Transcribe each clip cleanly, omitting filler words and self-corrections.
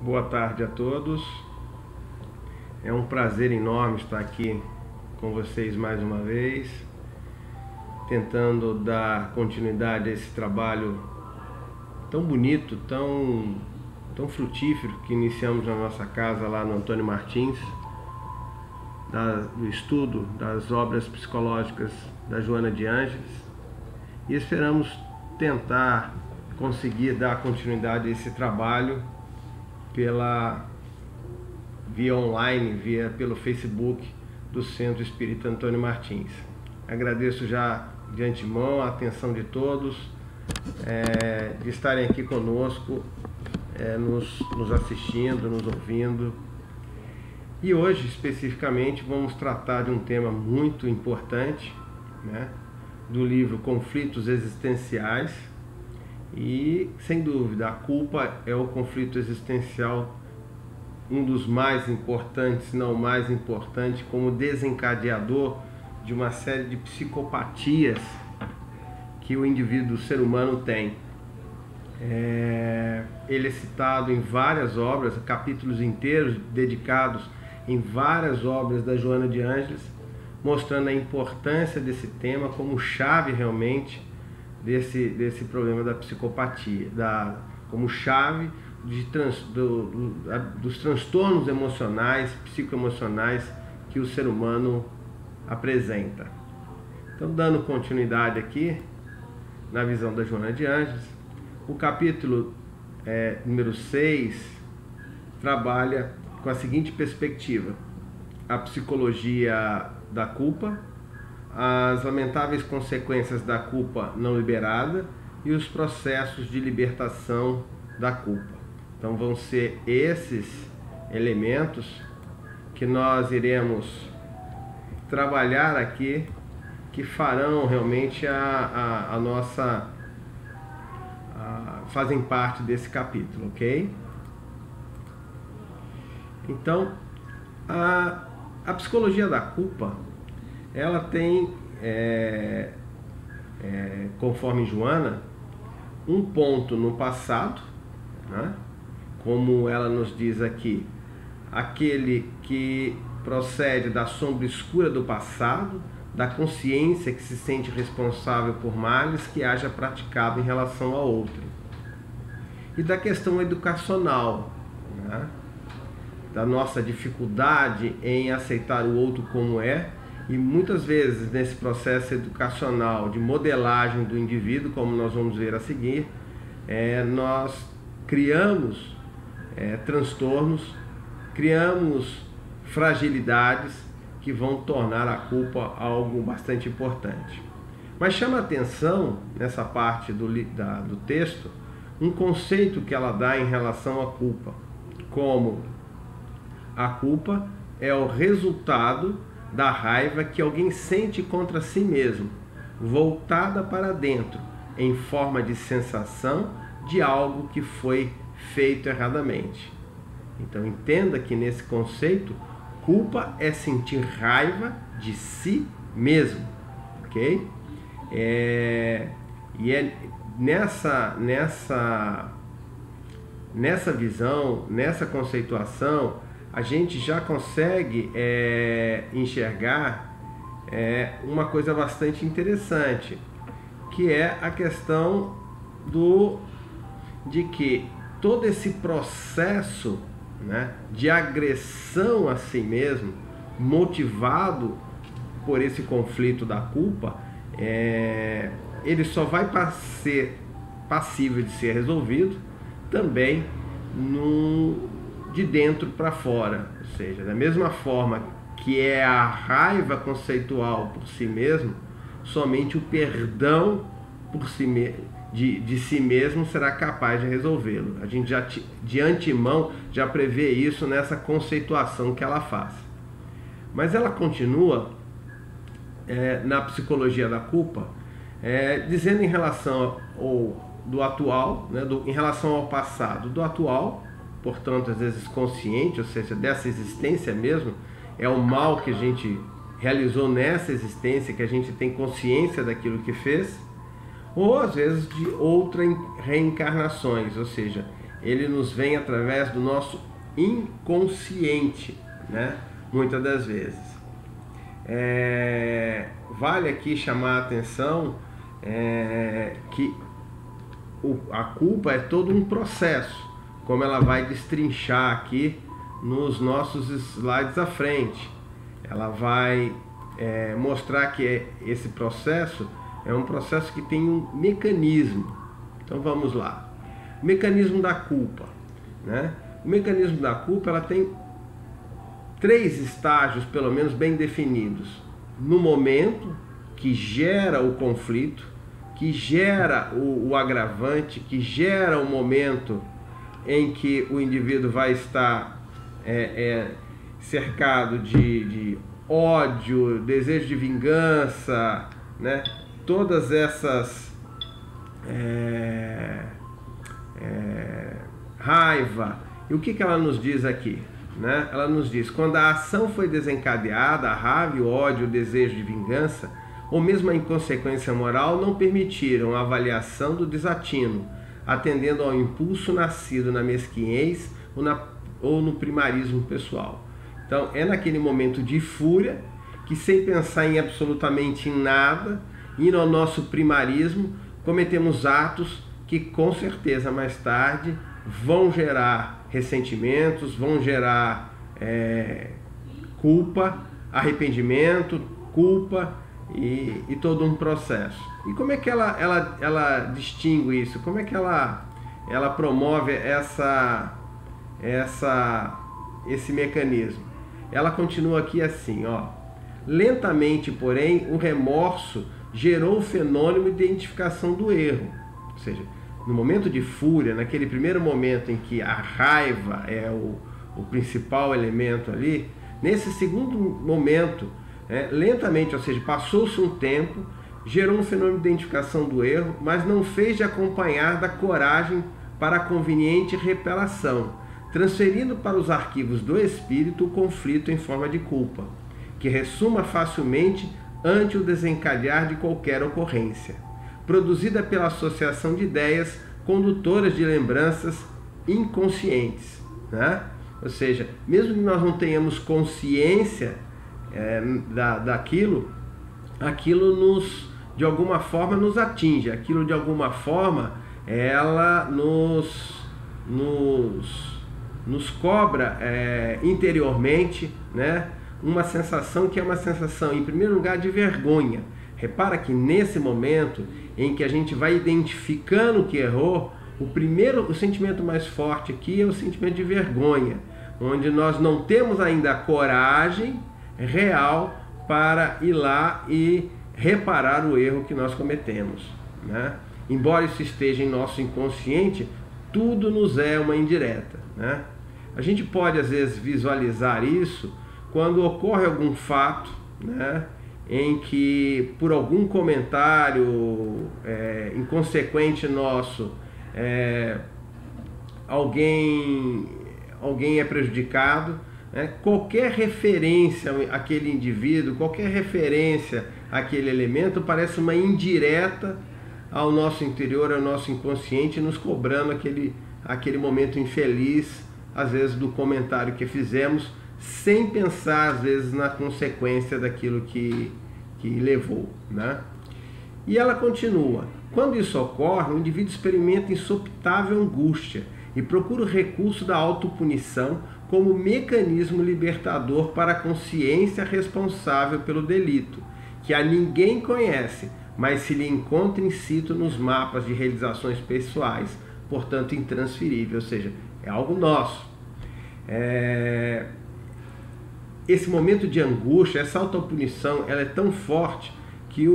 Boa tarde a todos. É um prazer enorme estar aqui com vocês mais uma vez, tentando dar continuidade a esse trabalho tão bonito, tão frutífero que iniciamos na nossa casa lá no Antônio Martins, do estudo das obras psicológicas da Joana de Ângeles, e esperamos tentar conseguir dar continuidade a esse trabalho via online, pelo Facebook do Centro Espírita Antônio Martins. Agradeço já de antemão a atenção de todos, de estarem aqui conosco, nos assistindo, nos ouvindo. E hoje, especificamente, vamos tratar de um tema muito importante, né, do livro Conflitos Existenciais. E, sem dúvida, a culpa é o conflito existencial, um dos mais importantes, se não o mais importante, como desencadeador de uma série de psicopatias que o indivíduo, o ser humano, tem. Ele é citado em várias obras, capítulos inteiros dedicados em várias obras da Joana de Ângeles, mostrando a importância desse tema como chave realmente desse problema da psicopatia, como chave dos transtornos emocionais, psicoemocionais que o ser humano apresenta. Então, dando continuidade aqui na visão da Joana de Ângeles, o capítulo número 6 trabalha com a seguinte perspectiva: a psicologia da culpa, as lamentáveis consequências da culpa não liberada e os processos de libertação da culpa. Então vão ser esses elementos que nós iremos trabalhar aqui, que farão realmente fazem parte desse capítulo, ok? Então, a psicologia da culpa, ela tem, conforme Joana, um ponto no passado, né? Como ela nos diz aqui, aquele que procede da sombra escura do passado, da consciência que se sente responsável por males que haja praticado em relação a outro, e da questão educacional, né? Da nossa dificuldade em aceitar o outro como é. E muitas vezes nesse processo educacional de modelagem do indivíduo, como nós vamos ver a seguir, nós criamos transtornos, criamos fragilidades que vão tornar a culpa algo bastante importante. Mas chama a atenção, nessa parte do texto, um conceito que ela dá em relação à culpa, como a culpa é o resultado da raiva que alguém sente contra si mesmo, voltada para dentro, em forma de sensação de algo que foi feito erradamente. Então entenda que nesse conceito, culpa é sentir raiva de si mesmo, ok? E é nessa visão, nessa conceituação, a gente já consegue enxergar uma coisa bastante interessante, que é a questão de que todo esse processo, né, de agressão a si mesmo, motivado por esse conflito da culpa, ele só vai ser passível de ser resolvido também de dentro para fora, ou seja, da mesma forma que é a raiva conceitual por si mesmo, somente o perdão de si mesmo será capaz de resolvê-lo. A gente já de antemão já prevê isso nessa conceituação que ela faz. Mas ela continua na psicologia da culpa, dizendo em relação do atual, né, em relação ao passado do atual, portanto, às vezes consciente, ou seja, dessa existência mesmo, é o mal que a gente realizou nessa existência, que a gente tem consciência daquilo que fez, ou às vezes de outras reencarnações, ou seja, ele nos vem através do nosso inconsciente, né? Muitas das vezes. Vale aqui chamar a atenção que a culpa é todo um processo, como ela vai destrinchar aqui nos nossos slides à frente. Ela vai mostrar que esse processo é um processo que tem um mecanismo. Então vamos lá. O mecanismo da culpa, né? O mecanismo da culpa, ela tem 3 estágios, pelo menos, bem definidos. No momento que gera o conflito, que gera o agravante, que gera o momento em que o indivíduo vai estar cercado de ódio, desejo de vingança, né? Todas essas raiva. E o que ela nos diz aqui, né? Ela nos diz: quando a ação foi desencadeada, a raiva, o ódio, o desejo de vingança, ou mesmo a inconsequência moral, não permitiram a avaliação do desatino, atendendo ao impulso nascido na mesquinhez ou no primarismo pessoal. Então, é naquele momento de fúria que, sem pensar em absolutamente nada, indo ao nosso primarismo, cometemos atos que, com certeza, mais tarde vão gerar ressentimentos, vão gerar culpa, arrependimento, culpa e todo um processo. E como é que ela distingue isso? Como é que ela promove esse mecanismo? Ela continua aqui assim, ó: lentamente, porém, o remorso gerou o fenômeno de identificação do erro. Ou seja, no momento de fúria, naquele primeiro momento em que a raiva é o principal elemento ali, nesse segundo momento, lentamente, ou seja, passou-se um tempo, gerou um fenômeno de identificação do erro, mas não fez de acompanhar da coragem para a conveniente repelação, transferindo para os arquivos do espírito o conflito em forma de culpa, que ressuma facilmente ante o desencadear de qualquer ocorrência, produzida pela associação de ideias condutoras de lembranças inconscientes, né? Ou seja, mesmo que nós não tenhamos consciência daquilo, aquilo de alguma forma nos atinge, aquilo de alguma forma ela nos cobra interiormente, né? Uma sensação que é uma sensação, em primeiro lugar, de vergonha. Repara que nesse momento em que a gente vai identificando que errou, o sentimento mais forte aqui é o sentimento de vergonha, onde nós não temos ainda a coragem real para ir lá e reparar o erro que nós cometemos, né? Embora isso esteja em nosso inconsciente, tudo nos é uma indireta, né? A gente pode às vezes visualizar isso quando ocorre algum fato, né, em que por algum comentário inconsequente nosso alguém é prejudicado, né? Qualquer referência àquele indivíduo, qualquer referência àquele elemento parece uma indireta ao nosso interior, ao nosso inconsciente, nos cobrando aquele momento infeliz, às vezes, do comentário que fizemos, sem pensar, às vezes, na consequência daquilo que levou, né? E ela continua: quando isso ocorre, o indivíduo experimenta insopitável angústia e procura o recurso da autopunição como mecanismo libertador para a consciência responsável pelo delito, que a ninguém conhece, mas se lhe encontra in situ nos mapas de realizações pessoais, portanto intransferível, ou seja, é algo nosso. Esse momento de angústia, essa autopunição, ela é tão forte que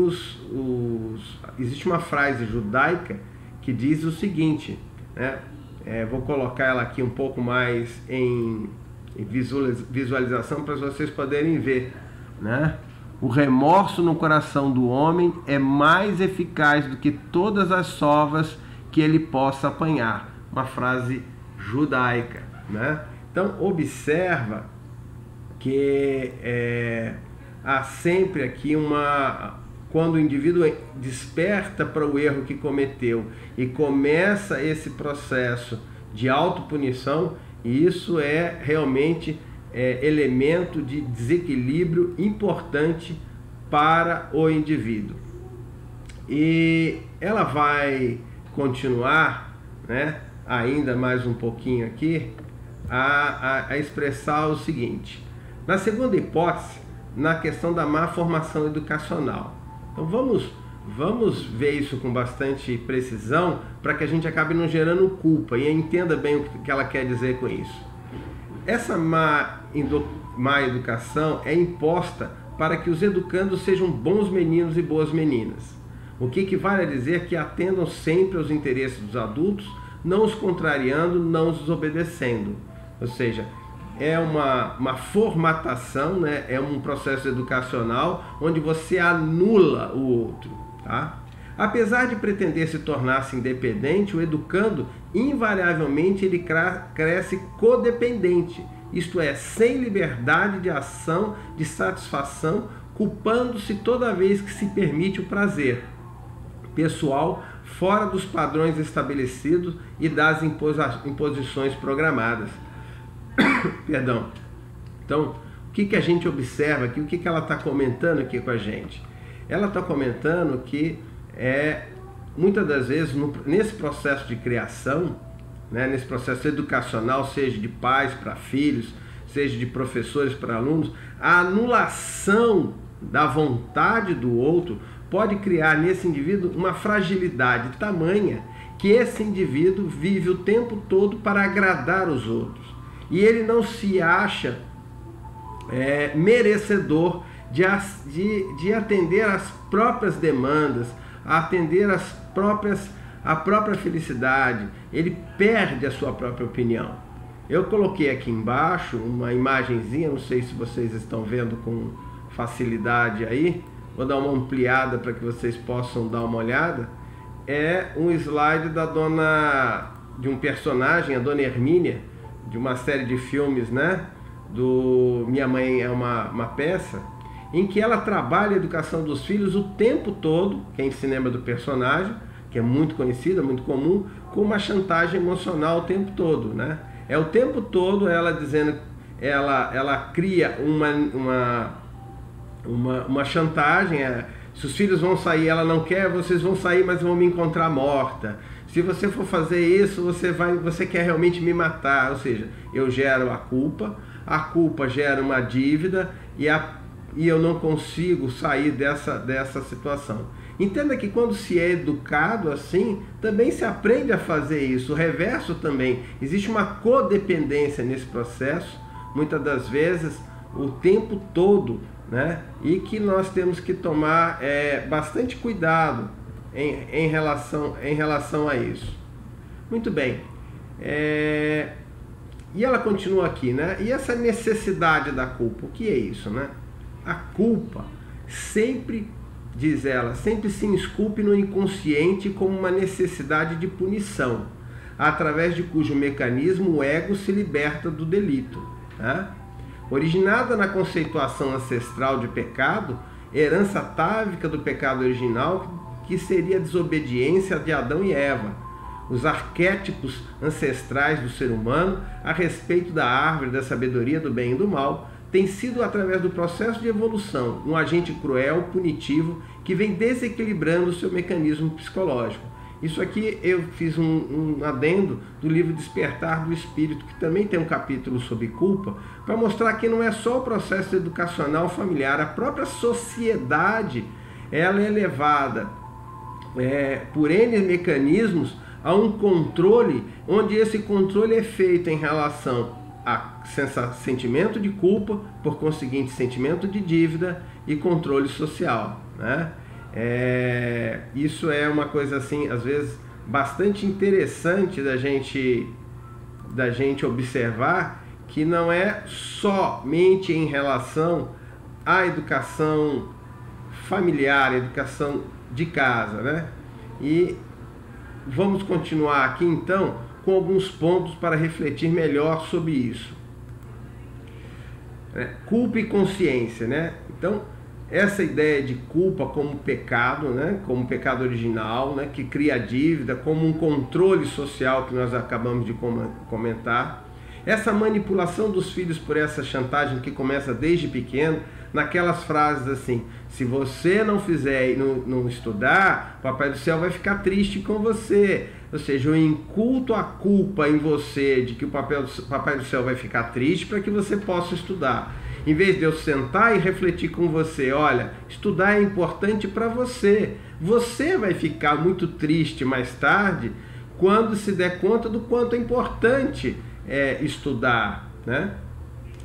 existe uma frase judaica que diz o seguinte, né? Vou colocar ela aqui um pouco mais em visualização para vocês poderem ver, né? O remorso no coração do homem é mais eficaz do que todas as sovas que ele possa apanhar. Uma frase judaica, né? Então, observa que há sempre aqui quando o indivíduo desperta para o erro que cometeu e começa esse processo de autopunição, e isso é realmente elemento de desequilíbrio importante para o indivíduo. E ela vai continuar, né, ainda mais um pouquinho aqui, a expressar o seguinte: na segunda hipótese, na questão da má formação educacional. Então vamos ver isso com bastante precisão, para que a gente acabe não gerando culpa e entenda bem o que ela quer dizer com isso. Essa má educação é imposta para que os educandos sejam bons meninos e boas meninas, o que equivale a dizer que atendam sempre aos interesses dos adultos, não os contrariando, não os desobedecendo. Ou seja, é uma formatação, né? É um processo educacional onde você anula o outro. Tá? Apesar de pretender se tornar-se independente, o educando, invariavelmente, ele cresce codependente, isto é, sem liberdade de ação, de satisfação, culpando-se toda vez que se permite o prazer pessoal fora dos padrões estabelecidos e das imposições programadas. Perdão. Então, o que a gente observa aqui, o que ela está comentando aqui com a gente? Ela está comentando que muitas das vezes nesse processo de criação, né, nesse processo educacional, seja de pais para filhos, seja de professores para alunos, a anulação da vontade do outro pode criar nesse indivíduo uma fragilidade tamanha que esse indivíduo vive o tempo todo para agradar os outros. E ele não se acha merecedor de atender às próprias demandas, atender a própria felicidade. Ele perde a sua própria opinião. Eu coloquei aqui embaixo uma imagenzinha, não sei se vocês estão vendo com facilidade aí, vou dar uma ampliada para que vocês possam dar uma olhada. É um slide de um personagem, a Dona Hermínia, de uma série de filmes, né, do Minha Mãe é uma Peça, em que ela trabalha a educação dos filhos o tempo todo, quem se lembra do personagem, que é muito conhecido, muito comum, com uma chantagem emocional o tempo todo, né? É o tempo todo ela dizendo, ela cria uma chantagem, se os filhos vão sair, ela não quer, vocês vão sair, mas vão me encontrar morta. Se você for fazer isso, você quer realmente me matar. Ou seja, eu gero a culpa gera uma dívida e eu não consigo sair dessa situação. Entenda que quando se é educado assim, também se aprende a fazer isso. O reverso também. Existe uma codependência nesse processo, muitas das vezes, o tempo todo, né? E que nós temos que tomar bastante cuidado em relação a isso. Muito bem. E ela continua aqui, né? E essa necessidade da culpa, o que é isso, né? A culpa sempre, diz ela, sempre se esculpe no inconsciente como uma necessidade de punição, através de cujo mecanismo o ego se liberta do delito, né? Originada na conceituação ancestral de pecado, herança atávica do pecado original, que seria a desobediência de Adão e Eva, os arquétipos ancestrais do ser humano a respeito da árvore da sabedoria do bem e do mal, tem sido, através do processo de evolução, um agente cruel, punitivo, que vem desequilibrando o seu mecanismo psicológico. Isso aqui eu fiz um adendo do livro Despertar do Espírito, que também tem um capítulo sobre culpa, para mostrar que não é só o processo educacional familiar, a própria sociedade, ela é levada por N mecanismos a um controle, onde esse controle é feito em relação a sentimento de culpa, por conseguinte sentimento de dívida e controle social, né? Isso é uma coisa assim, às vezes, bastante interessante da gente observar, que não é somente em relação à educação familiar, educação de casa, né? E vamos continuar aqui então com alguns pontos para refletir melhor sobre isso. Culpa e consciência, né? Então, essa ideia de culpa como pecado, né? Como pecado original, né? Que cria dívida, como um controle social que nós acabamos de comentar. Essa manipulação dos filhos por essa chantagem que começa desde pequeno, naquelas frases assim: se você não fizer e não estudar, Papai do Céu vai ficar triste com você. Ou seja, eu inculto a culpa em você de que o Papai do Céu vai ficar triste para que você possa estudar. Em vez de eu sentar e refletir com você: olha, estudar é importante para você. Você vai ficar muito triste mais tarde quando se der conta do quanto é importante estudar, né?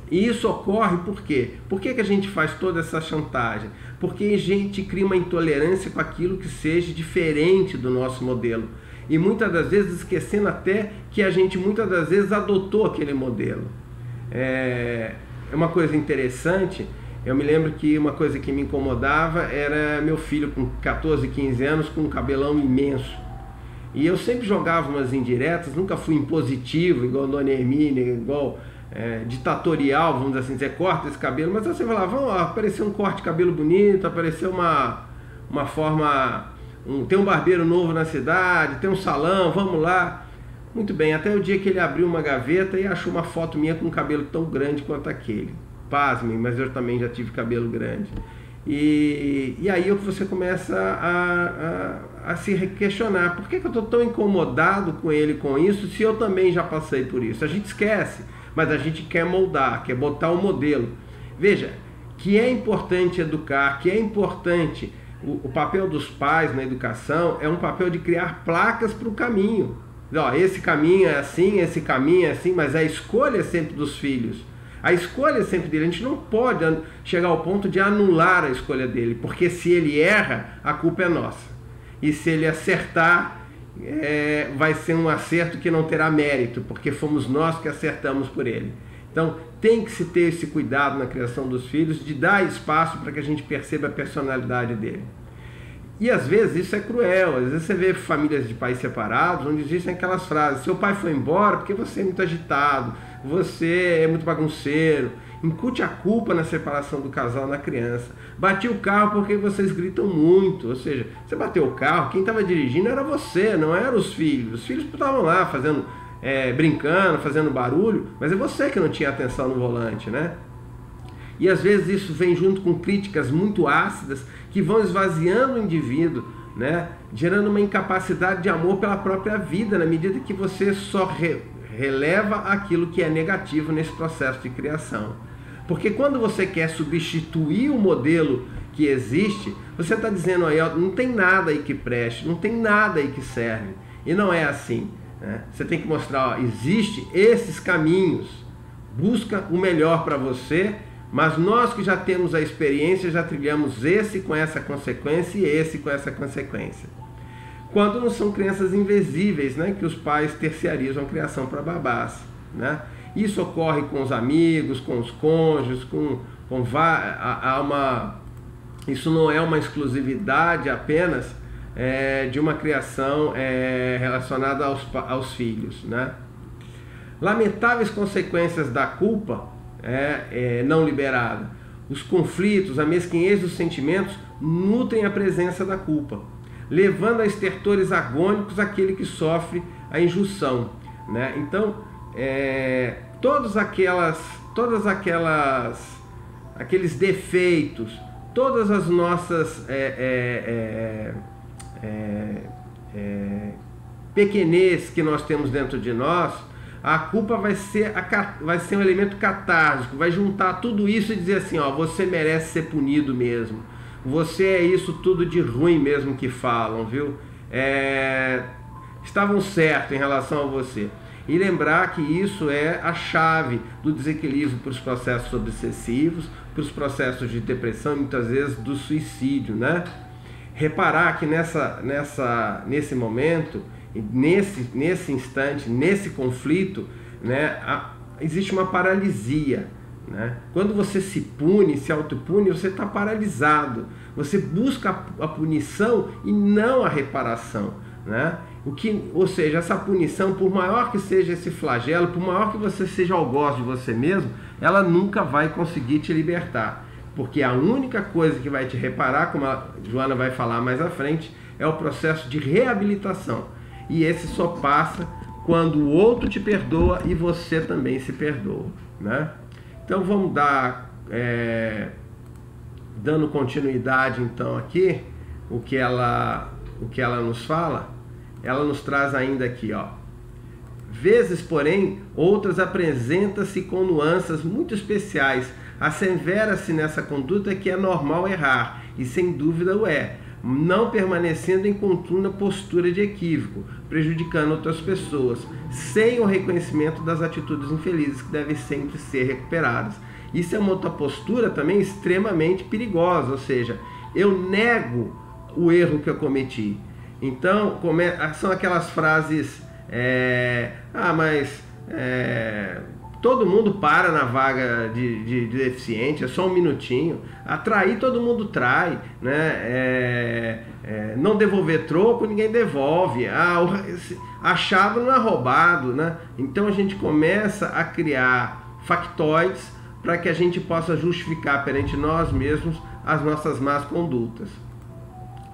E isso ocorre por quê? Por que a gente faz toda essa chantagem? Porque a gente cria uma intolerância com aquilo que seja diferente do nosso modelo. E muitas das vezes esquecendo até que a gente muitas das vezes adotou aquele modelo. É uma coisa interessante. Eu me lembro que uma coisa que me incomodava era meu filho com 14, 15 anos com um cabelão imenso. E eu sempre jogava umas indiretas, nunca fui impositivo, igual a Dona Hermínia, igual ditatorial, vamos dizer, corta esse cabelo. Mas você falava, vamos aparecer um corte de cabelo bonito, apareceu uma forma, tem um barbeiro novo na cidade, tem um salão, vamos lá. Muito bem, até o dia que ele abriu uma gaveta e achou uma foto minha com um cabelo tão grande quanto aquele. Pasmem, mas eu também já tive cabelo grande. E aí você começa a se questionar: por que eu estou tão incomodado com ele com isso, se eu também já passei por isso? A gente esquece, mas a gente quer moldar, quer botar um modelo. Veja, que é importante educar, que é importante, o papel dos pais na educação é um papel de criar placas para o caminho. Ó, esse caminho é assim, esse caminho é assim, mas a escolha é sempre dos filhos. A escolha é sempre dele. A gente não pode chegar ao ponto de anular a escolha dele, porque se ele erra, a culpa é nossa. E se ele acertar, vai ser um acerto que não terá mérito, porque fomos nós que acertamos por ele. Então, tem que se ter esse cuidado na criação dos filhos, de dar espaço para que a gente perceba a personalidade dele. E às vezes isso é cruel. Às vezes você vê famílias de pais separados, onde existem aquelas frases: seu pai foi embora porque você é muito agitado, você é muito bagunceiro. Incute a culpa na separação do casal na criança. Bati o carro porque vocês gritam muito. Ou seja, você bateu o carro, quem estava dirigindo era você, não eram os filhos. Os filhos estavam lá fazendo, brincando, fazendo barulho, mas é você que não tinha atenção no volante, né? E às vezes isso vem junto com críticas muito ácidas que vão esvaziando o indivíduo, né? Gerando uma incapacidade de amor pela própria vida, na medida que você só releva aquilo que é negativo nesse processo de criação. Porque quando você quer substituir o modelo que existe, você está dizendo aí: ó, não tem nada aí que preste, não tem nada aí que serve. E não é assim, né? Você tem que mostrar: ó, existe esses caminhos, busca o melhor para você. Mas nós que já temos a experiência, já trilhamos esse com essa consequência e esse com essa consequência. Quando não são crianças invisíveis, né, que os pais terciarizam a criação para babás, né? Isso ocorre com os amigos, com os cônjuges, isso não é uma exclusividade apenas de uma criação relacionada aos filhos, né? Lamentáveis consequências da culpa não liberada. Os conflitos, a mesquinhez dos sentimentos nutrem a presença da culpa, levando a estertores agônicos aquele que sofre a injunção, né? Então, todos aqueles defeitos, todas as nossas pequenez que nós temos dentro de nós, a culpa vai ser um elemento catártico, vai juntar tudo isso e dizer assim: ó, você merece ser punido mesmo, você é isso tudo de ruim mesmo que falam, viu? Estavam certos em relação a você. E lembrar que isso é a chave do desequilíbrio para os processos obsessivos, para os processos de depressão e muitas vezes do suicídio, né? Reparar que nesse momento, nesse instante, nesse conflito, né, existe uma paralisia, né? Quando você se pune, se autopune, você está paralisado. Você busca a punição e não a reparação, né? Ou seja, essa punição, por maior que seja esse flagelo, por maior que você seja algoz de você mesmo, ela nunca vai conseguir te libertar. porque a única coisa que vai te reparar, como a Joana vai falar mais à frente, é o processo de reabilitação. E esse só passa quando o outro te perdoa e você também se perdoa, né? Então vamos dar, dando continuidade então aqui, o que ela nos fala. Ela nos traz ainda aqui, ó. Vezes, porém, outras apresenta-se com nuances muito especiais. Assevera-se nessa conduta que é normal errar, e sem dúvida o é, não permanecendo em contínua postura de equívoco, prejudicando outras pessoas, sem o reconhecimento das atitudes infelizes que devem sempre ser recuperadas. Isso é uma outra postura também extremamente perigosa, ou seja, eu nego o erro que eu cometi. Então, são aquelas frases, todo mundo para na vaga de deficiente, é só um minutinho. Atrair, todo mundo trai, né? Não devolver troco, ninguém devolve. Achado não é roubado, né? Então a gente começa a criar factoides para que a gente possa justificar perante nós mesmos as nossas más condutas.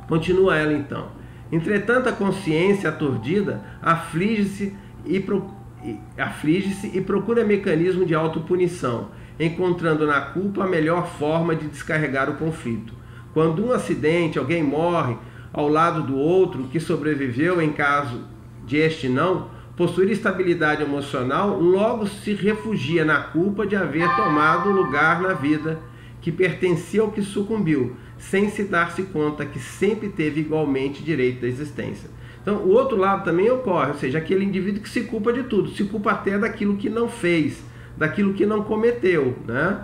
Continua ela então. Entretanto, a consciência aturdida aflige-se e procura mecanismo de autopunição, encontrando na culpa a melhor forma de descarregar o conflito. Quando um acidente, alguém morre ao lado do outro que sobreviveu em caso de este não possuir estabilidade emocional, logo se refugia na culpa de haver tomado o lugar na vida que pertencia ao que sucumbiu, sem se dar-se conta que sempre teve igualmente direito da existência. Então, o outro lado também ocorre, ou seja, aquele indivíduo que se culpa de tudo, se culpa até daquilo que não fez, daquilo que não cometeu, né?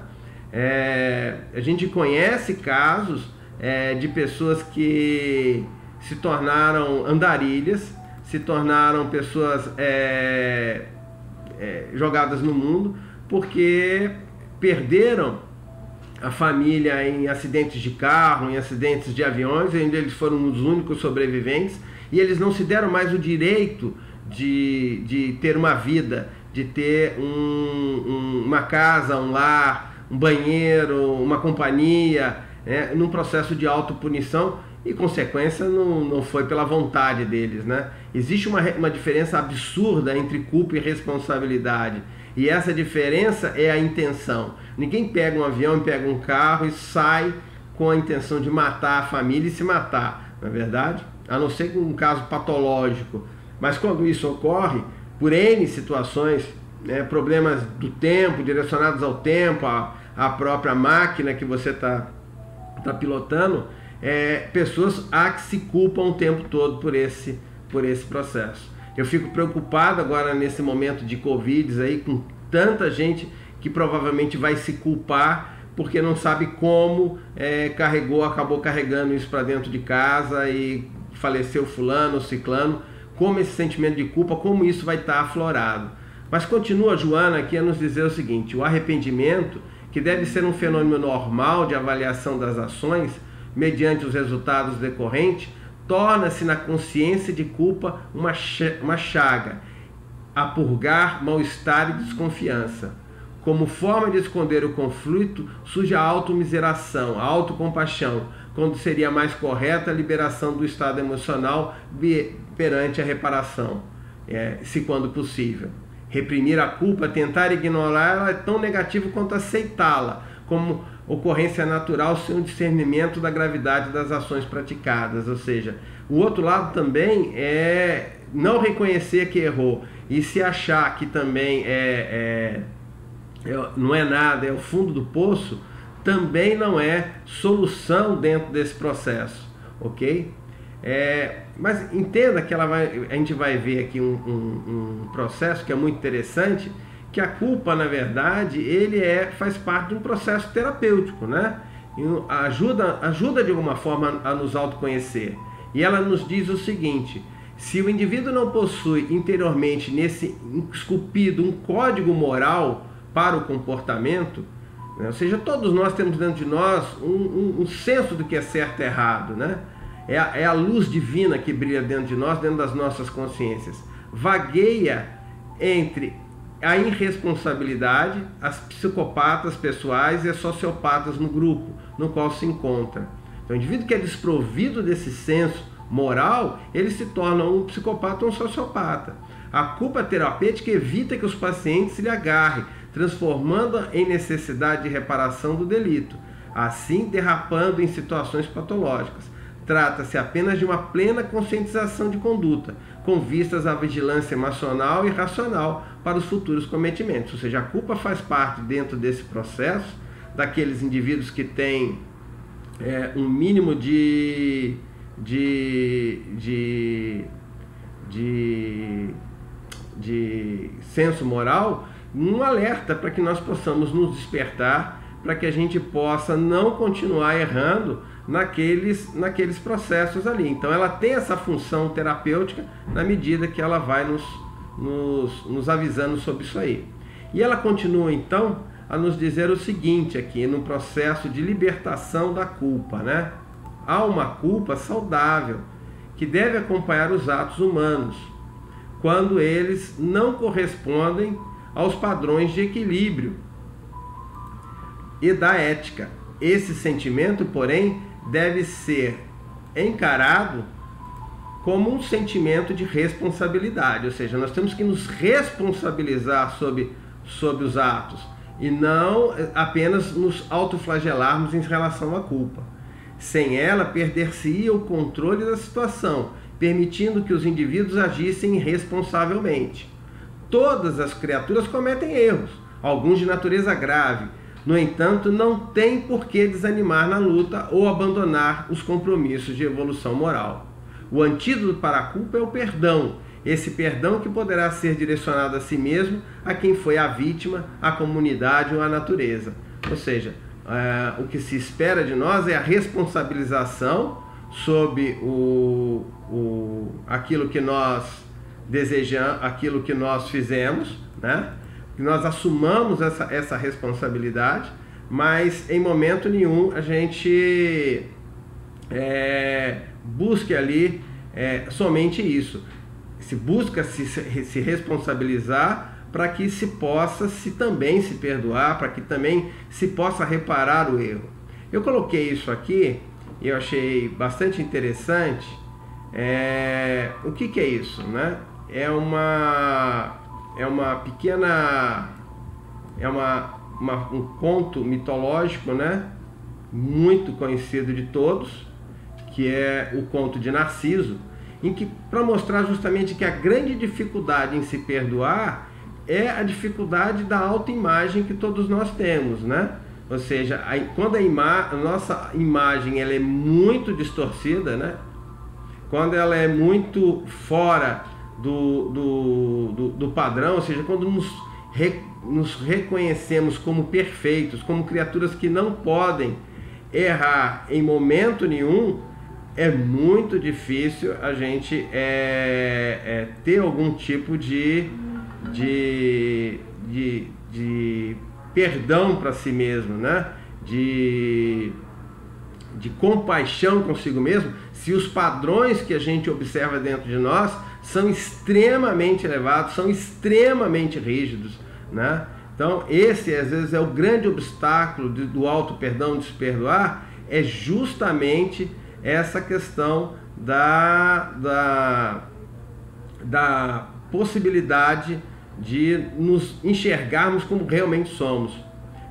A gente conhece casos de pessoas que se tornaram andarilhas, se tornaram pessoas jogadas no mundo, porque perderam a família em acidentes de carro, em acidentes de aviões, onde eles foram os únicos sobreviventes, e eles não se deram mais o direito de ter uma vida, de ter uma casa, um lar, um banheiro, uma companhia, num processo de autopunição, e consequência não foi pela vontade deles, né? Existe uma diferença absurda entre culpa e responsabilidade, e essa diferença é a intenção. Ninguém pega um avião, pega um carro e sai com a intenção de matar a família e se matar, não é verdade? A não ser um caso patológico. Mas quando isso ocorre, por N situações, problemas do tempo, direcionados ao tempo, à própria máquina que você está pilotando, pessoas que se culpam o tempo todo por esse processo. Eu fico preocupado agora nesse momento de Covid aí, com tanta gente que provavelmente vai se culpar porque não sabe como acabou carregando isso para dentro de casa e faleceu fulano, ciclano, como esse sentimento de culpa, como isso vai estar aflorado. Mas continua Joana aqui a nos dizer o seguinte: o arrependimento, que deve ser um fenômeno normal de avaliação das ações, mediante os resultados decorrentes, torna-se na consciência de culpa uma chaga, a purgar mal-estar e desconfiança. Como forma de esconder o conflito, surge a automiseração, a autocompaixão, quando seria mais correta a liberação do estado emocional perante a reparação, se quando possível. Reprimir a culpa, tentar ignorá-la, é tão negativo quanto aceitá-la, como ocorrência natural sem o discernimento da gravidade das ações praticadas. Ou seja, o outro lado também é não reconhecer que errou e se achar que também não é nada, é o fundo do poço, também não é solução dentro desse processo, ok? Mas entenda que a gente vai ver aqui um processo que é muito interessante, que a culpa, na verdade, faz parte de um processo terapêutico, né? E ajuda de alguma forma a nos autoconhecer. E ela nos diz o seguinte: se o indivíduo não possui interiormente nesse esculpido um código moral para o comportamento, né? Ou seja, todos nós temos dentro de nós um senso do que é certo e errado, né? É a luz divina que brilha dentro de nós, dentro das nossas consciências. Vagueia entre a irresponsabilidade, as psicopatas pessoais e as sociopatas no grupo no qual se encontra. Então, o indivíduo que é desprovido desse senso moral, ele se torna um psicopata ou um sociopata. A culpa terapêutica evita que os pacientes se lhe agarrem, transformando em necessidade de reparação do delito, assim derrapando em situações patológicas. Trata-se apenas de uma plena conscientização de conduta, com vistas à vigilância emocional e racional para os futuros cometimentos. Ou seja, a culpa faz parte dentro desse processo daqueles indivíduos que têm um mínimo de senso moral, um alerta para que nós possamos nos despertar, para que a gente possa não continuar errando naqueles processos ali. Então ela tem essa função terapêutica na medida que ela vai nos avisando sobre isso aí. E ela continua então a nos dizer o seguinte aqui, no processo de libertação da culpa, né? Há uma culpa saudável que deve acompanhar os atos humanos, quando eles não correspondem aos padrões de equilíbrio e da ética. Esse sentimento, porém, deve ser encarado como um sentimento de responsabilidade, ou seja, nós temos que nos responsabilizar sobre os atos e não apenas nos autoflagelarmos em relação à culpa. Sem ela, perder-se-ia o controle da situação, permitindo que os indivíduos agissem irresponsavelmente. Todas as criaturas cometem erros, alguns de natureza grave. No entanto, não tem por que desanimar na luta ou abandonar os compromissos de evolução moral. O antídoto para a culpa é o perdão. Esse perdão que poderá ser direcionado a si mesmo, a quem foi a vítima, à comunidade ou à natureza. Ou seja, o que se espera de nós é a responsabilização sobre aquilo que nós desejamos, aquilo que nós fizemos, né? Que nós assumamos essa responsabilidade, mas em momento nenhum a gente busque ali somente isso. Se busca se responsabilizar para que se possa também se perdoar, para que também se possa reparar o erro. Eu coloquei isso aqui e eu achei bastante interessante. O que é isso, né? É um conto mitológico, né? Muito conhecido de todos, que é o conto de Narciso, em que, para mostrar justamente que a grande dificuldade em se perdoar é a dificuldade da autoimagem que todos nós temos, né? Ou seja, quando a nossa imagem ela é muito distorcida, né? Quando ela é muito fora do padrão, ou seja, quando nos reconhecemos como perfeitos, como criaturas que não podem errar em momento nenhum, é muito difícil a gente ter algum tipo de perdão para si mesmo, né? De compaixão consigo mesmo, se os padrões que a gente observa dentro de nós são extremamente elevados, são extremamente rígidos, né? Então esse às vezes é o grande obstáculo do auto-perdão, de se perdoar, é justamente essa questão da possibilidade de nos enxergarmos como realmente somos.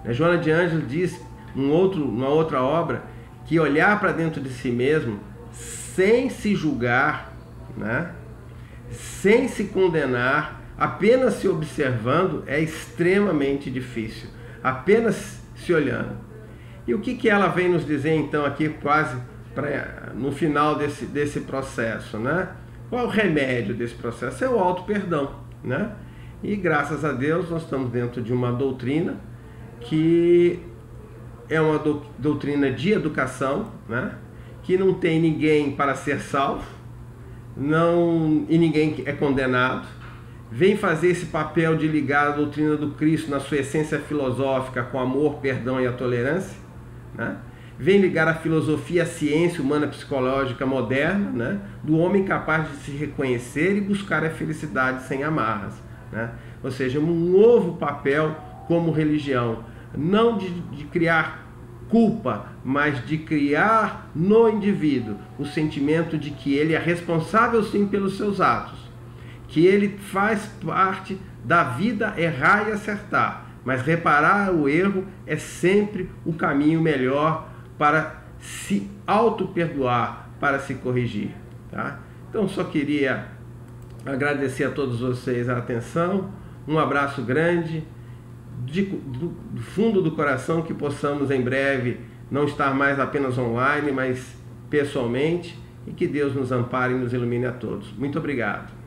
A Joana de Ângeles diz numa outra obra que olhar para dentro de si mesmo sem se julgar, né? Sem se condenar, apenas se observando é extremamente difícil, apenas se olhando. E o que ela vem nos dizer então aqui quase no final desse processo, né? Qual é o remédio desse processo? É o auto-perdão, né? E graças a Deus nós estamos dentro de uma doutrina que é uma doutrina de educação, né? Que não tem ninguém para ser salvo, e ninguém é condenado. Vem fazer esse papel de ligar a doutrina do Cristo na sua essência filosófica com amor, perdão e a tolerância, né? Vem ligar a filosofia à ciência humana psicológica moderna, né? Do homem capaz de se reconhecer e buscar a felicidade sem amarras, né? ou seja, um novo papel como religião, não de criar culpa, mas de criar no indivíduo o sentimento de que ele é responsável sim pelos seus atos, que ele faz parte da vida errar e acertar, mas reparar o erro é sempre o caminho melhor para se auto-perdoar, para se corrigir, tá? Então só queria agradecer a todos vocês a atenção, um abraço grande, do fundo do coração, que possamos em breve não estar mais apenas online, mas pessoalmente, e que Deus nos ampare e nos ilumine a todos. Muito obrigado.